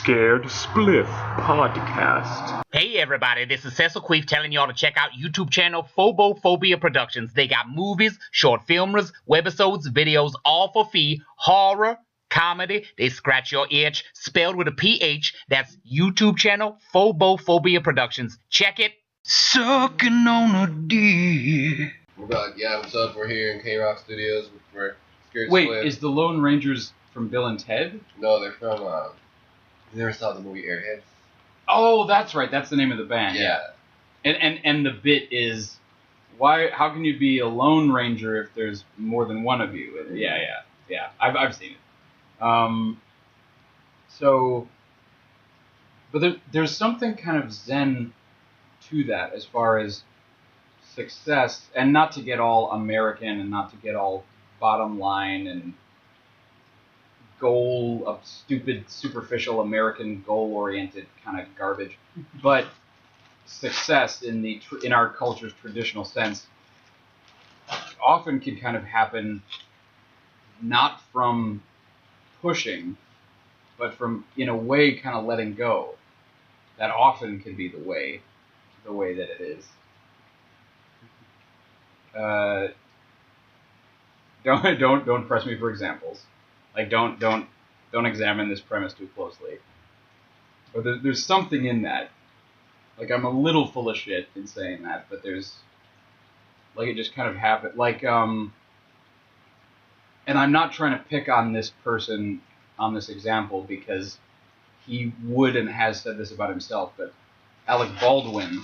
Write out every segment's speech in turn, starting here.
Scared Spliff podcast. Hey everybody, this is Cecil Queef telling y'all to check out YouTube channel Phobophobia Productions. They got movies, short filmers, webisodes, videos, all for fee, horror, comedy, they scratch your itch, spelled with a PH. That's YouTube channel Phobophobia Productions. Check it. Sucking on a dick. What's up? We're here in K-Rock Studios. We're Scared Wait, Spliff. is the Lone Rangers from Bill and Ted? No, they're from, you never saw the movie Airheads? Oh, that's right. That's the name of the band. Yeah. And the bit is, how can you be a Lone Ranger if there's more than one of you? Yeah. I've seen it. But there's something kind of zen to that as far as success, and not to get all American and not to get all bottom line and goal of stupid, superficial American goal-oriented kind of garbage, but success in our culture's traditional sense often can kind of happen not from pushing, but from, in a way, kind of letting go. That often can be the way that it is. Don't press me for examples. Like, don't examine this premise too closely. But there's something in that. Like, I'm a little full of shit in saying that, but there's, like, it just kind of happened. Like, and I'm not trying to pick on this person on this example because he would and has said this about himself, but Alec Baldwin,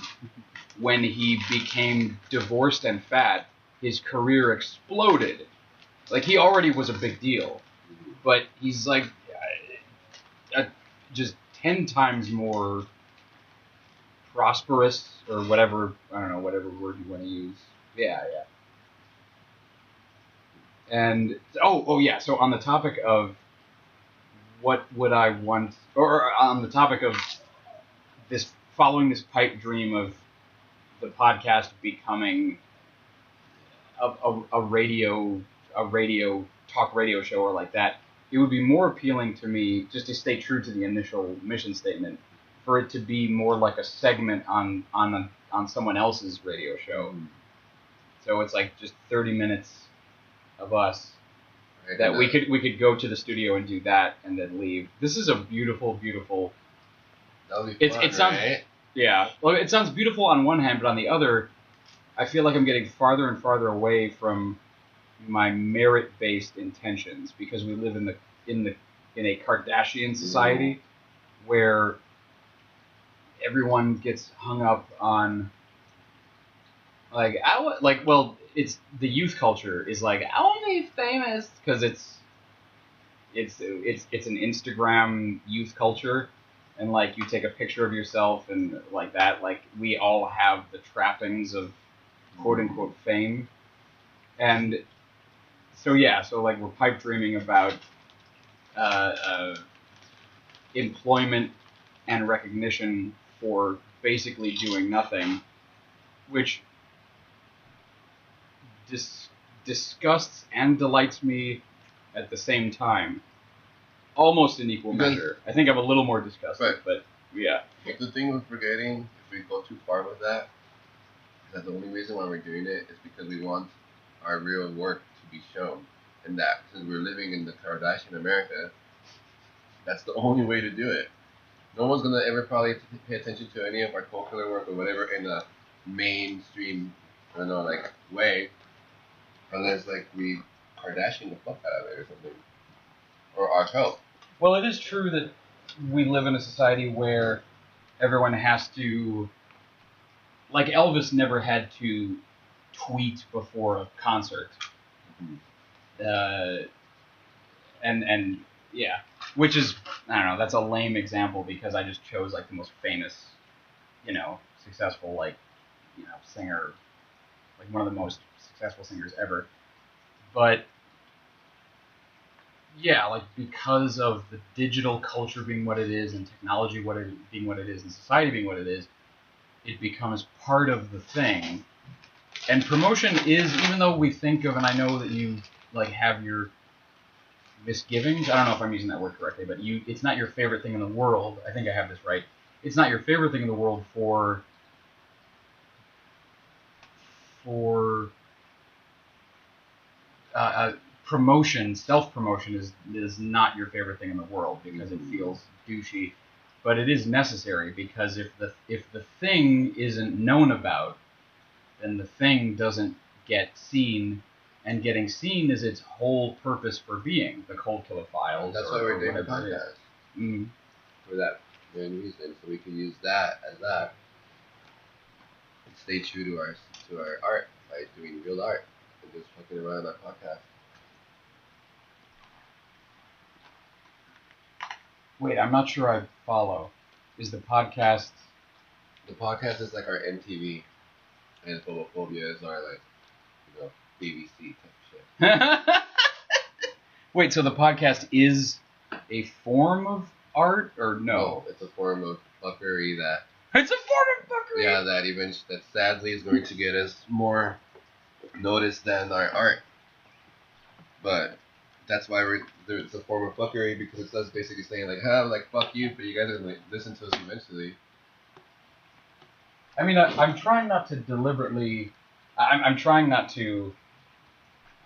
when he became divorced and fat, his career exploded. Like, he already was a big deal. But he's like just 10 times more prosperous, or whatever, I don't know, whatever word you want to use. Yeah. And, yeah, so on the topic of what would I want, or on the topic of following this pipe dream of the podcast becoming a radio talk radio show or like that, it would be more appealing to me, just to stay true to the initial mission statement, for it to be more like a segment on someone else's radio show. So it's like just 30 minutes of us that we could go to the studio and do that and then leave. This is a beautiful. That'll be fun, it sounds, right? Yeah. Well, it sounds beautiful on one hand, but on the other, I feel like I'm getting farther and farther away from my merit-based intentions, because we live in a Kardashian society where everyone gets hung up on it's the youth culture is like, I want to be famous, because it's an Instagram youth culture, and like you take a picture of yourself and like that, like we all have the trappings of quote unquote fame. And so like we're pipe dreaming about employment and recognition for basically doing nothing, which disgusts and delights me at the same time, almost in equal measure. I think I'm a little more disgusted, but yeah. But the thing we're forgetting, if we go too far with that, is that the only reason why we're doing it is because we want our real work to be shown. And that, since we're living in the Kardashian America, that's the only way to do it. No one's going to ever probably pay attention to any of our co-killer work or whatever in a mainstream, way, unless, we Kardashian the fuck out of it or something. Or our help. Well, it is true that we live in a society where everyone has to, like Elvis never had to tweet before a concert. And yeah, which is, I don't know, that's a lame example because I just chose the most famous, successful, singer, one of the most successful singers ever. But yeah, because of the digital culture being what it is, and technology being what it is, and society being what it is, it becomes part of the thing. And promotion is, even though we think of, and I know that you have your misgivings. I don't know if I'm using that word correctly, but it's not your favorite thing in the world. I think I have this right. It's not your favorite thing in the world for promotion. Self-promotion is not your favorite thing in the world because it feels douchey, but it is necessary because if the thing isn't known about, then the thing doesn't get seen, and getting seen is its whole purpose for being. The Cold Killer Files. That's why we're doing the podcast. For that main reason, so we can use that as that, and stay true to our art by doing real art and just fucking around our podcast. Wait, I'm not sure I follow. Is the podcast... The podcast is like our MTV, and Phobophobia is our, like, you know, BBC type shit. Wait, so the podcast is a form of art, or no? No, it's a form of fuckery that... It's a form of fuckery! Yeah, that sadly is going to get us more notice than our art. But that's why it's a form of fuckery, because it's us basically saying like, fuck you, but you guys are going to listen to us eventually. I mean, I'm trying not to deliberately... I'm trying not to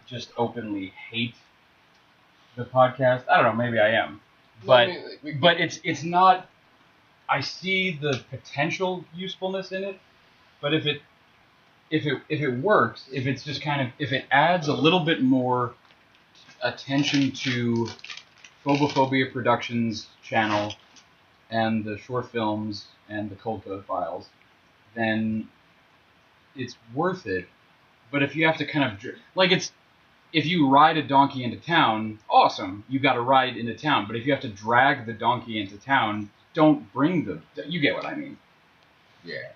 just openly hate the podcast. I don't know, maybe I am. But but it's not... I see the potential usefulness in it, but if it works, if it's just kind of... If it adds a little bit more attention to Phobophobia Productions channel and the short films and the Cold Killer Files, then it's worth it. But if you have to kind of... If you ride a donkey into town, awesome, you got to ride into town. But if you have to drag the donkey into town, don't bring the... You get what I mean. Yeah.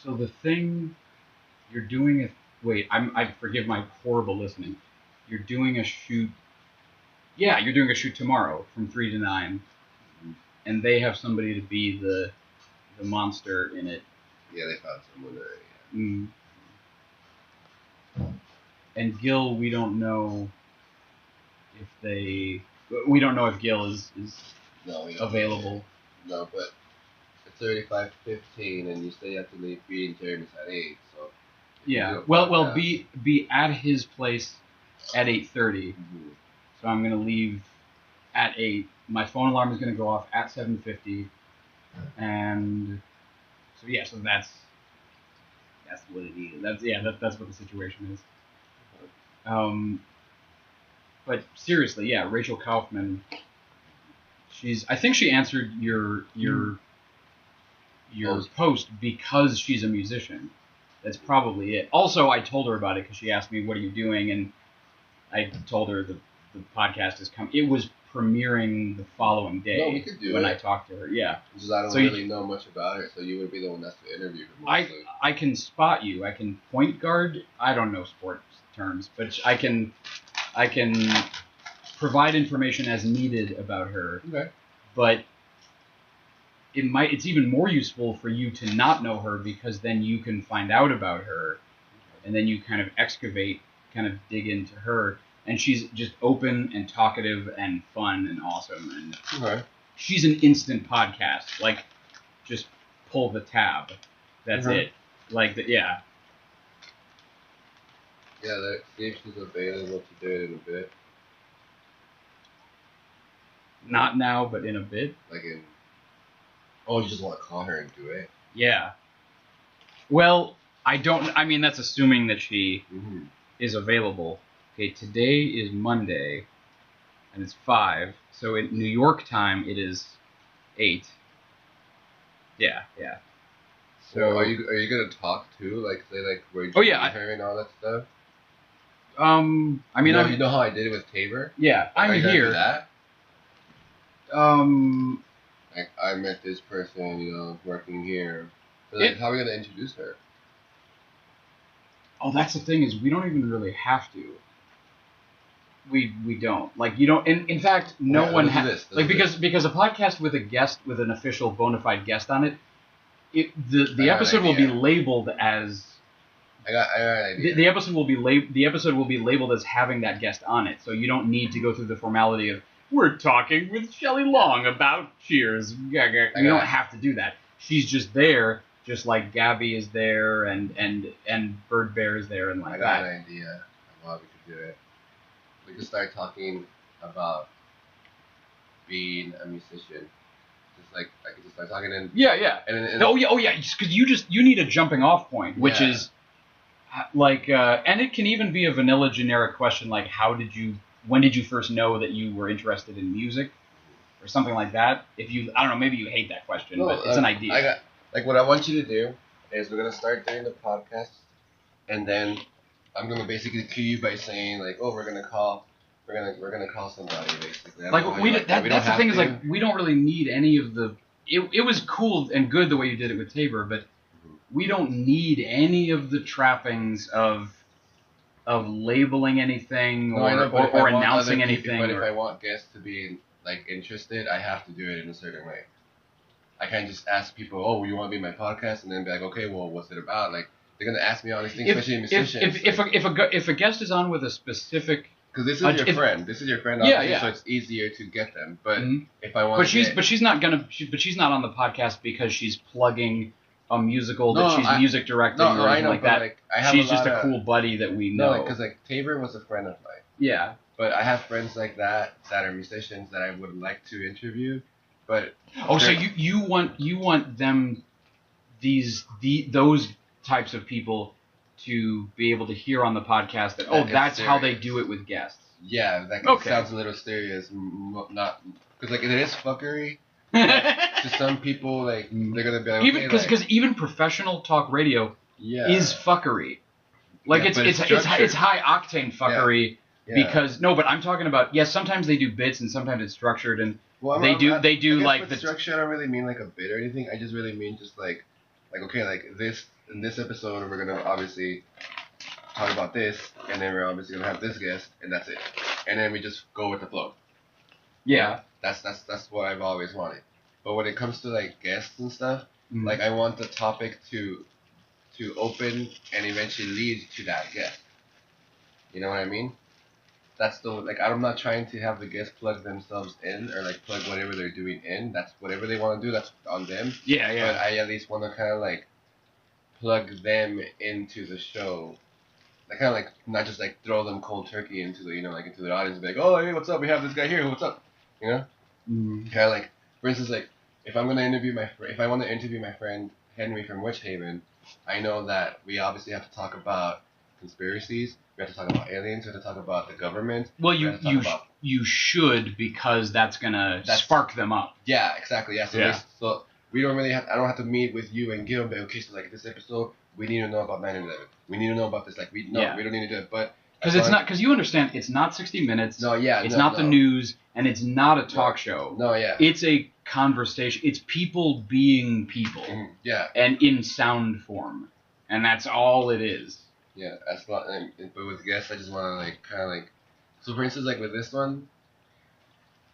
So the thing you're doing is... Wait, I forgive my horrible listening. You're doing a shoot... Yeah, you're doing a shoot tomorrow from 3 to 9. And they have somebody to be the monster in it. Yeah, they found someone there, yeah. And Gil, we don't know if they... We don't know if Gil is available. No, but it's 35:15, and you say you have to leave being Jeremy's at 8, so... Yeah, well, be at his place at 8:30. So I'm going to leave at 8. My phone alarm is going to go off at 7:50. And so, yeah, so that's what it is. That's what the situation is. But seriously, yeah, Rachel Kaufman, I think she answered your post because she's a musician. That's probably it. Also, I told her about it because she asked me, what are you doing? And I told her the podcast is coming. It was premiering the following day. No, we could do when it. I talked to her. Yeah. Because I don't really know much about it, so you would be the one that's to interview her mostly. I can spot you. I can point guard. I don't know sports terms, but I can provide information as needed about her. Okay. But it's even more useful for you to not know her, because then you can find out about her, and then you kind of excavate, kind of dig into her. And she's just open and talkative and fun and awesome. And okay. She's an instant podcast. Like, just pull the tab. That's it. Like, yeah. Yeah, see if she's available to do it in a bit. Not now, but in a bit. Like in... Oh, you just want to call her and do it? Yeah. Well, I mean, that's assuming that she is available. Okay, today is Monday, and it's 5. So in New York time, it is 8. Yeah. So are you gonna talk too? Like say like where you meet her and all that stuff? I mean, you know how I did it with Tabor? Yeah, Like, I'm here. Do that? Like I met this person, working here. So like, how are we gonna introduce her? Oh, that's the thing, is we don't even really have to. We don't. Like, you don't... In fact, no one has... Like, because a podcast with a guest, with an official bona fide guest on it, the episode will be labeled as I got an idea. The episode will be labeled as having that guest on it, so you don't need to go through the formality of we're talking with Shelley Long about Cheers. You don't have to do that. She's just there, just like Gabby is there, and Bird Bear is there, and like that. I got an idea of how we could do it. We could start talking about being a musician. Just like I could just start talking and yeah. And because you need a jumping off point, which is like, and it can even be a vanilla generic question like, when did you first know that you were interested in music, or something like that? If you, I don't know, maybe you hate that question, but it's an idea. What I want you to do is we're gonna start doing the podcast, and then I'm gonna basically cue you by saying like, oh, we're gonna call somebody basically. Like that's the thing is like we don't really need any of the. It was cool and good the way you did it with Tabor, but we don't need any of the trappings of labeling anything or announcing anything. But if I want guests to be like interested, I have to do it in a certain way. I can't just ask people, "Oh, you want to be in my podcast?" and then be like, "Okay, well, what's it about?" Like they're gonna ask me all these things, especially musicians. If a guest is on with a specific, because this is your friend, obviously, so it's easier to get them. But if I want, but she's not on the podcast because she's plugging a musical that she's music directing or anything like that. Like, she's just a cool buddy that we know. No, because like Tabor was a friend of mine. Yeah. But I have friends like that are musicians that I would like to interview. But so you want them those types of people to be able to hear on the podcast that that's how they do it with guests. Yeah, that sounds a little serious, not because like it is fuckery. To some people, like they're gonna be like, even because even professional talk radio is fuckery. Like it's high octane fuckery because but I'm talking about sometimes they do bits and sometimes it's structured and they do like the structure. I don't really mean like a bit or anything. I just really mean just like okay, like this in this episode we're gonna obviously talk about this, and then we're obviously gonna have this guest, and that's it, and then we just go with the flow. Yeah. That's what I've always wanted. But when it comes to like guests and stuff, like I want the topic to open and eventually lead to that guest. You know what I mean? That's I'm not trying to have the guest plug themselves in or like plug whatever they're doing in. That's whatever they want to do. That's on them. Yeah. But I at least want to kind of like plug them into the show. Like kind of like not just like throw them cold turkey into the into the audience and be like, oh hey, what's up? We have this guy here. What's up? You know? Kind of like, for instance, like if I want to interview my friend Henry from Witch Haven, I know that we obviously have to talk about conspiracies. We have to talk about aliens. We have to talk about the government. Well, you should because that's gonna spark them up. Yeah, exactly. Yeah. So we don't really have. I don't have to meet with you and Gil. But okay, so like this episode, we need to know about 9/11. We need to know about this. Like we don't need to do it, but. Because you understand, it's not 60 Minutes. No, yeah. It's not the news, and it's not a talk show. No, yeah. It's a conversation. It's people being people. Yeah. And in sound form, and that's all it is. Yeah, that's not. But with guests, I just want to like kind of like. So for instance, like with this one,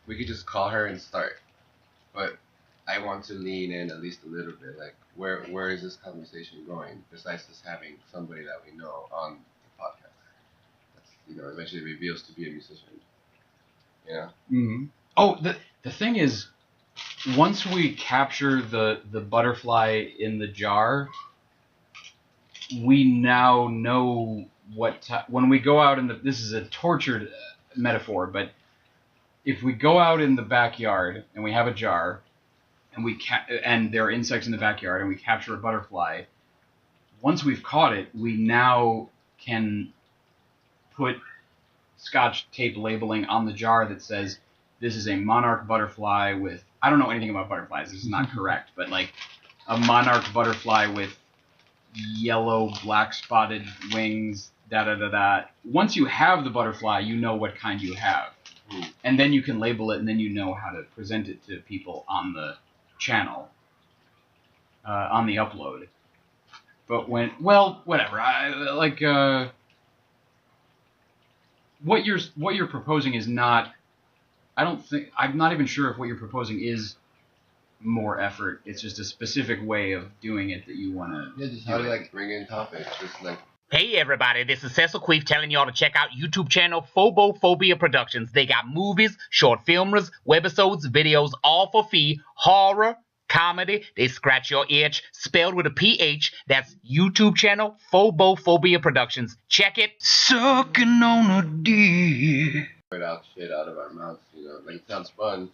we could just call her and start, but I want to lean in at least a little bit. Like where is this conversation going? Besides just having somebody that we know on the podcast. Eventually reveals to be a musician. Yeah. Mm-hmm. Oh, the thing is, once we capture the butterfly in the jar, we now know when we go out this is a tortured metaphor, but if we go out in the backyard and we have a jar, and and there are insects in the backyard, and we capture a butterfly, once we've caught it, we now can put Scotch tape labeling on the jar that says this is a monarch butterfly with, I don't know anything about butterflies, this is not correct, but like a monarch butterfly with yellow black spotted wings, da-da-da-da. Once you have the butterfly, you know what kind you have. And then you can label it, and then you know how to present it to people on the channel, on the upload. But whatever. What you're proposing is not. I'm not even sure if what you're proposing is more effort. It's just a specific way of doing it that you want to. Yeah, just how to like bring in topics, just like. Hey everybody, this is Cecil Queef telling y'all to check out YouTube channel Phobophobia Productions. They got movies, short filmers, webisodes, videos, all for fee, horror, comedy, they scratch your itch, spelled with a PH. That's YouTube channel Phobophobia Productions. Check it. Sucking on a dick. Out shit out of our mouths, you know. Like, it sounds fun,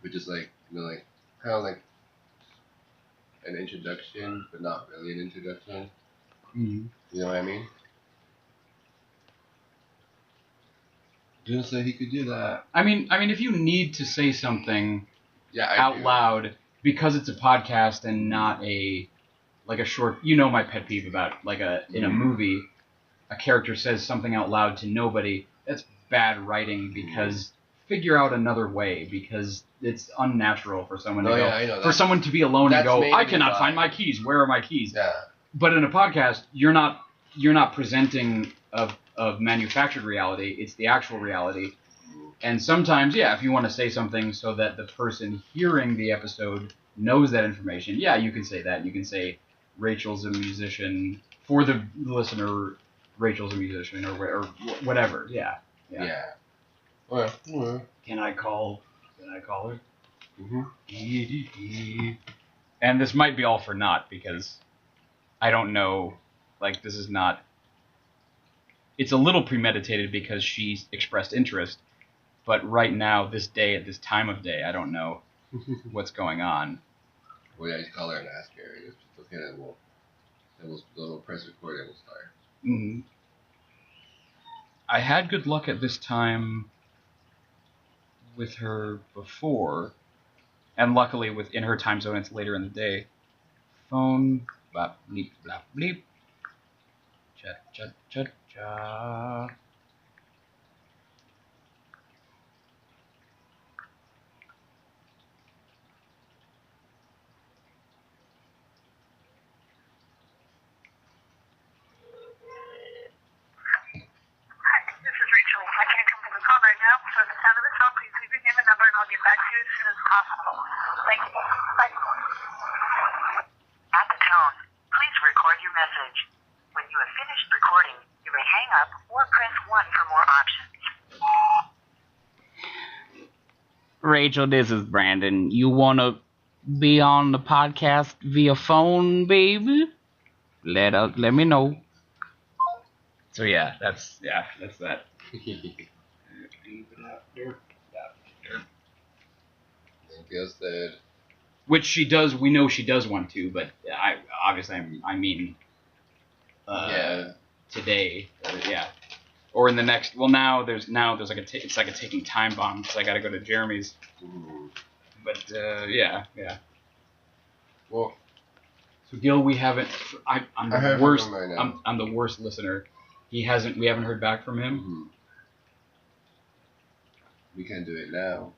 but just like, you know, like, kind of like an introduction, but not really an introduction. Mm-hmm. You know what I mean? Didn't say he could do that. I mean, if you need to say something out do. loud because it's a podcast and not a short. You know my pet peeve about in a movie, a character says something out loud to nobody. That's bad writing because figure out another way because it's unnatural for someone to go. I know, for someone to be alone and go, I cannot why. find my keys. Where are my keys? Yeah. But in a podcast, you're not presenting of manufactured reality. It's the actual reality. And sometimes, yeah, if you want to say something so that the person hearing the episode knows that information, yeah, you can say that. You can say Rachel's a musician. For the listener, Rachel's a musician or whatever. Yeah. Well, Can I call her? mm-hmm. And this might be all for naught because I don't know. Like, this is not. It's a little premeditated because she expressed interest, but right now, this day, at this time of day, I don't know what's going on. Well, yeah, you call her and ask her. If it's okay, then we'll press record and we'll start. Mm-hmm. I had good luck at this time with her before, and luckily within her time zone, it's later in the day. Phone, blap, bleep, blap, bleep. Cha, cha, cha, cha. This is Rachel. I can't come to the phone right now, so at the sound of the phone, please leave your name and number, and I'll get back to you as soon as possible. Thank you. Bye. At the tone, please record your message. When you have finished recording, you may hang up or press 1 for more options. Rachel, this is Brandon. You wanna be on the podcast via phone, baby? Let me know. So yeah, that's that. Feels that. Which she does. We know she does want to, but I mean, today, yeah, or in the next. Well, now there's like it's like a ticking time bomb because I got to go to Jeremy's. Ooh. But yeah. Well, so Gil, we haven't. I'm the I worst. right now. I'm the worst listener. We haven't heard back from him. Mm-hmm. We can do it now.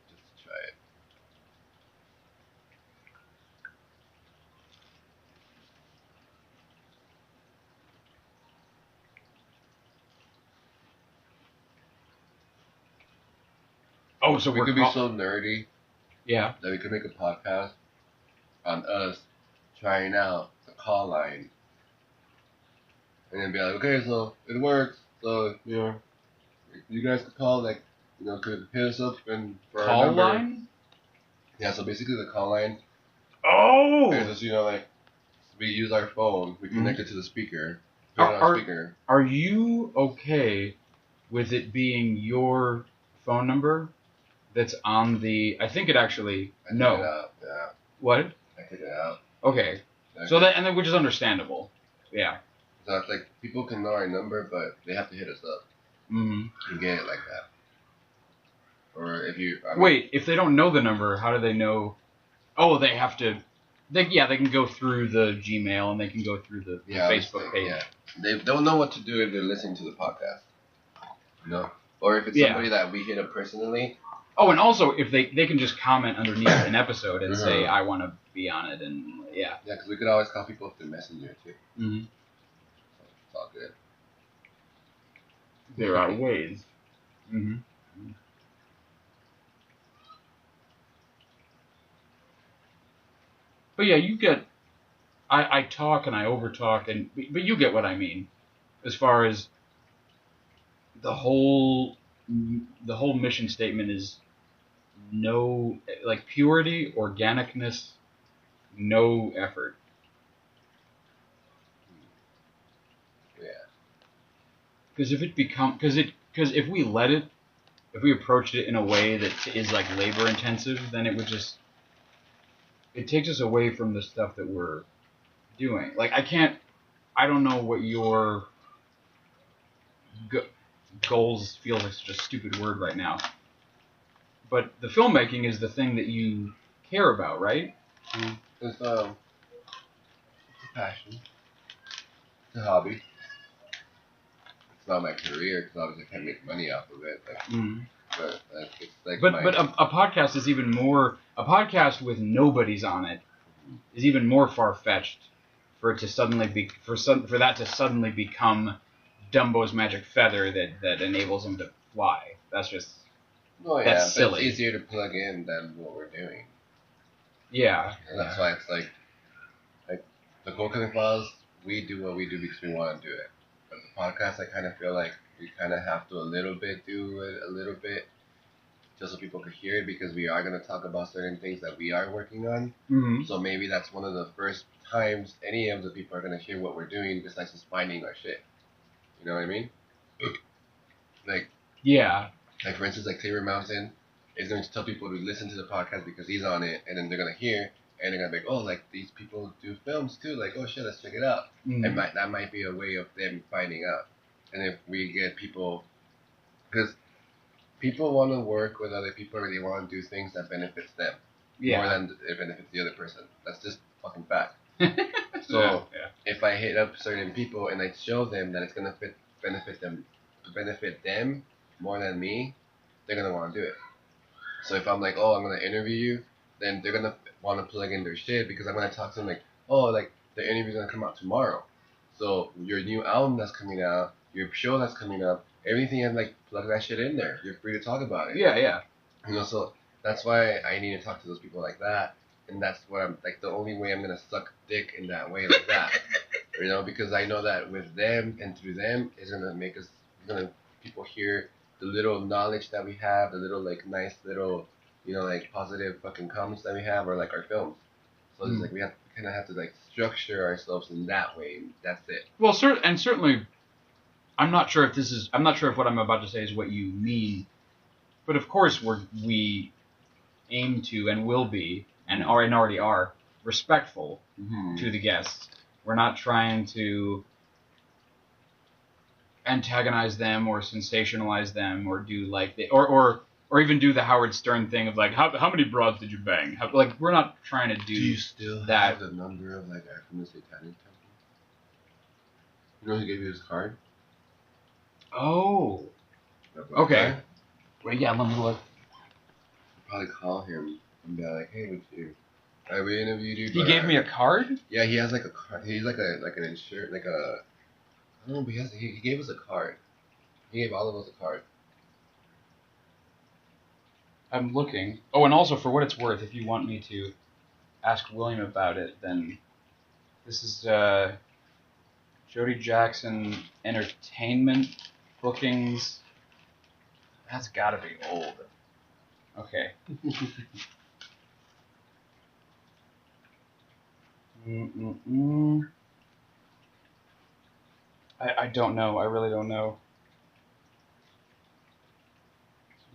Just try it. Oh, so We could be so nerdy yeah. that we could make a podcast on us trying out the call line. And then be like, okay, so it works. So, you know, you guys could call, like, you know, could hit us up and for our Call number. line? Yeah, so basically the call line Oh! is just, you know, like, we use our phone, we connect it to the speaker, put it on speaker. Are you okay with it being your phone number that's on the... I think it actually... I took no. it out, yeah. What? I took it out. Okay. So that, which is understandable. Yeah. So it's like, people can know our number, but they have to hit us up Mm-hmm. and get it like that. Or if you... I mean, Wait, if they don't know the number, how do they know... Oh, they have to... They can go through the Gmail and they can go through the Facebook page. Yeah. They don't know what to do if they're listening to the podcast. You know? Or if it's somebody that we hit up personally. Oh, and also, if they can just comment underneath an episode and say, I want to be on it, and yeah. Yeah, because we could always call people through Messenger, too. Mm-hmm. So it's all good. There are ways. Mm-hmm. But yeah, you get. I talk and I overtalk, but you get what I mean, as far as the whole mission statement is no, like, purity, organicness, no effort. Yeah. Because if we approached it in a way that is like labor intensive, then it takes us away from the stuff that we're doing. Like, I don't know what your goals feels like such a stupid word right now. But the filmmaking is the thing that you care about, right? It's a passion. It's a hobby. It's not my career because obviously I can't make money off of it. But it's like but a podcast is even more. A podcast with nobodies on it is even more far fetched for it to suddenly be for that to suddenly become Dumbo's magic feather that enables him to fly. That's just. Well, that's but silly. It's easier to plug in than what we're doing. Yeah. And that's why it's like the Cold Cutting Files, we do what we do because we want to do it. But the podcast, I kind of feel like we kind of have to do it a little bit, just so people could hear it, because we are going to talk about certain things that we are working on. Mm-hmm. So maybe that's one of the first times any of the people are going to hear what we're doing besides just finding our shit. You know what I mean? Like, yeah. Like, for instance, like Taylor Mountain is going to tell people to listen to the podcast because he's on it, and then they're going to hear, and they're going to be like, oh, like, these people do films too. Like, oh, shit, let's check it out. Mm-hmm. And that might be a way of them finding out. And if we get people, because people want to work with other people, or they want to do things that benefits them more than it benefits the other person. That's just fucking fact. So if I hit up certain people and I show them that it's going to benefit them more than me, they're going to want to do it. So if I'm like, oh, I'm going to interview you, then they're going to want to plug in their shit, because I'm going to talk to them like, oh, like, the interview's going to come out tomorrow. So your new album that's coming out, your show that's coming up, everything, and like, plug that shit in there. You're free to talk about it. Yeah. You know, so that's why I need to talk to those people like that. And that's what I'm, like, the only way I'm going to suck dick in that way like that. You know, because I know that with them and through them is going to make us, people hear the little knowledge that we have, the little, like, nice little, you know, like, positive fucking comments that we have, or like our films. So it's like we kind of have to, like, structure ourselves in that way. And that's it. Well, certainly, I'm not sure if what I'm about to say is what you mean, but of course we aim to and will be and already are respectful to the guests. We're not trying to antagonize them or sensationalize them or do like or even do the Howard Stern thing of like how many broads did you bang? Like, we're not trying to do. Do you still that. have the number of, like, from the Satanic Temple? You know who gave you his card? Oh. Okay. Well, yeah, let me look. Probably call him and be like, hey, would you? We interviewed you. He gave me a card? Yeah, he has like a card. He's like an insurance, like a. I don't know, but he gave us a card. He gave all of us a card. I'm looking. Oh, and also, for what it's worth, if you want me to ask William about it, then this is Jody Jackson Entertainment Bookings. That's got to be old. Okay. I don't know. I really don't know.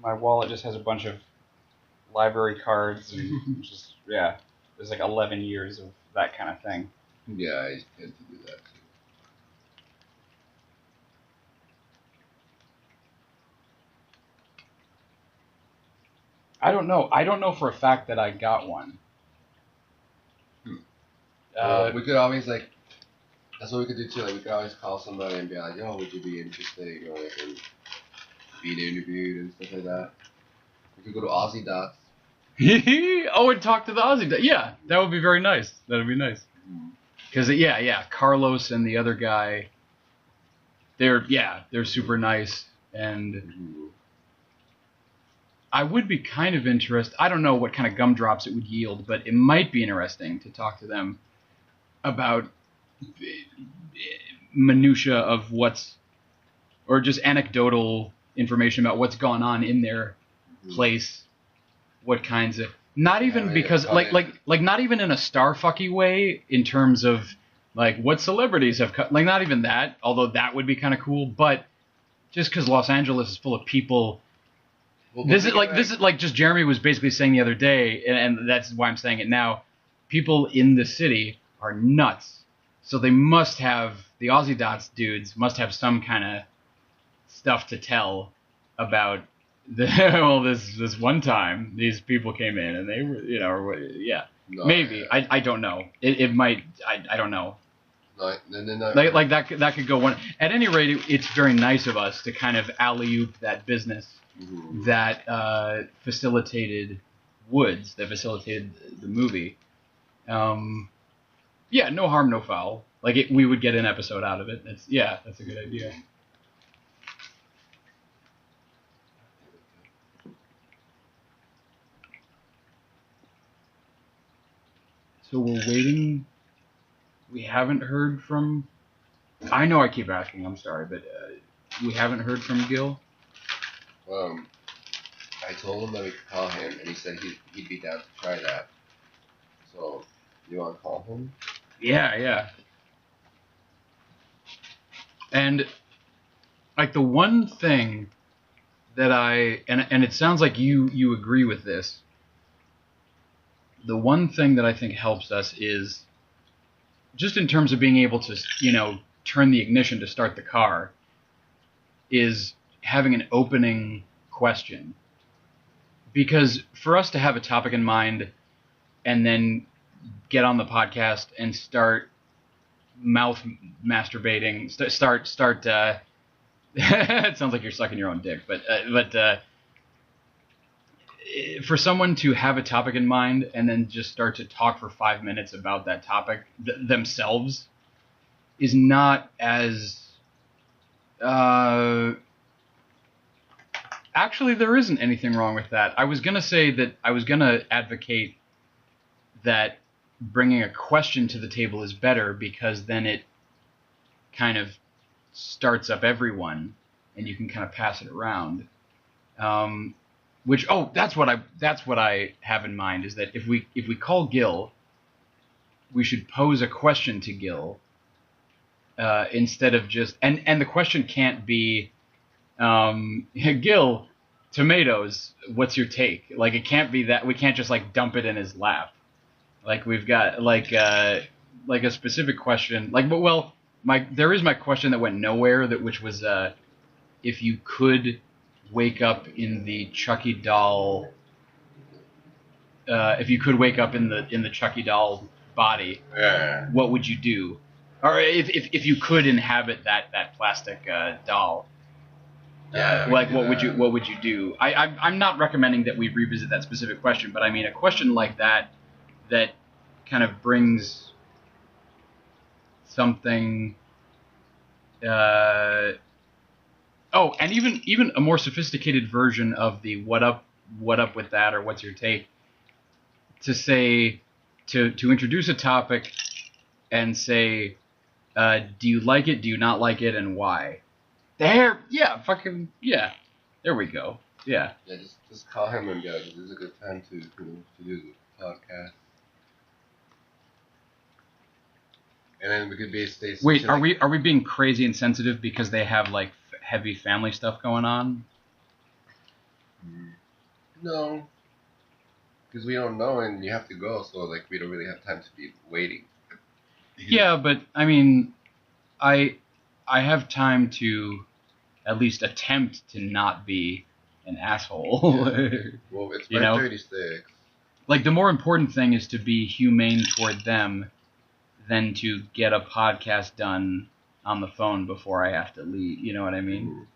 My wallet just has a bunch of library cards and just, yeah, there's like 11 years of that kind of thing. Yeah, I tend to do that too. I don't know. I don't know for a fact that I got one. Well, we could always, like, that's what we could do too. Like, we could always call somebody and be like, yo, would you be interested, you know, like, in being interviewed and stuff like that. We could go to Aussie Dots. Oh, and talk to the Aussie Dots. Yeah, that would be very nice. That would be nice. Because, yeah, Carlos and the other guy, they're super nice. And I would be kind of interested. I don't know what kind of gumdrops it would yield, but it might be interesting to talk to them about minutia of what's, or just anecdotal information about what's gone on in their place. What kinds of, not even because like not even in a starfucky way in terms of like what celebrities have like not even that, although that would be kind of cool, but just because Los Angeles is full of people. This is like just Jeremy was basically saying the other day, and that's why I'm saying it now. People in the city are nuts, so they must have, the Aussie Dots dudes must have some kind of stuff to tell about this one time these people came in and they were, maybe. I don't know. It might. I don't know. Like that could go one. At any rate, it's very nice of us to kind of alley-oop that business that facilitated Woods, that facilitated the movie. Yeah, no harm, no foul. Like we would get an episode out of it. That's a good idea. So we're waiting. We haven't heard from. I know I keep asking. I'm sorry, but we haven't heard from Gil. I told him that we could call him, and he said he'd be down to try that. So, you want to call him? Yeah. And like the one thing that and it sounds like you agree with this. The one thing that I think helps us is just in terms of being able to, turn the ignition to start the car, is having an opening question. Because for us to have a topic in mind and then get on the podcast and start mouth masturbating, start it sounds like you're sucking your own dick, but for someone to have a topic in mind and then just start to talk for 5 minutes about that topic themselves is not as... Actually, there isn't anything wrong with that. I was going to say that I was going to advocate that bringing a question to the table is better because then it kind of starts up everyone and you can kind of pass it around. That's what I have in mind is that if we call Gil, we should pose a question to Gil instead of just and the question can't be Gil, tomatoes, what's your take? Like it can't be that. We can't just like dump it in his lap. Like we've got like a specific question. There is my question that went nowhere, which was if you could wake up in the Chucky doll, if you could wake up in the Chucky doll body, what would you do? Or if you could inhabit that plastic doll, what would you do? I'm not recommending that we revisit that specific question, but I mean a question like that kind of brings something. And even a more sophisticated version of the what up with that, or what's your take, to say to introduce a topic and say, do you like it, do you not like it, and why? There we go. Yeah, just call him and go. This is a good time to do the podcast. And then we could be stay. Wait, are we being crazy and sensitive because they have like heavy family stuff going on? No, because we don't know, and you have to go, so like we don't really have time to be waiting. Yeah, but I mean, I have time to at least attempt to not be an asshole. Yeah. Well, it's 5:36. Like the more important thing is to be humane toward them than to get a podcast done on the phone before I have to leave. You know what I mean? Mm.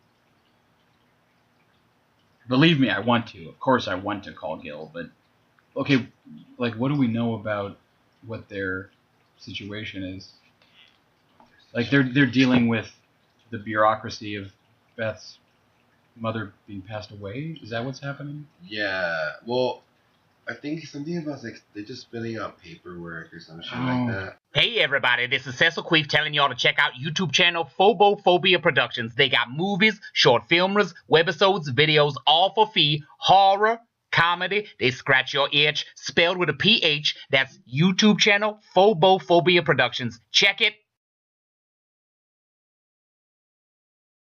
Believe me, I want to. Of course I want to call Gil, but okay, like what do we know about what their situation is? Like they're dealing with the bureaucracy of Beth's mother being passed away. Is that what's happening? Yeah. Well, I think something about like they're just filling out paperwork or some shit like that. Hey everybody, this is Cecil Queef telling y'all to check out YouTube channel Phobophobia Productions. They got movies, short filmers, webisodes, videos, all for fee, horror, comedy, they scratch your itch, spelled with a PH. That's YouTube channel Phobophobia Productions. Check it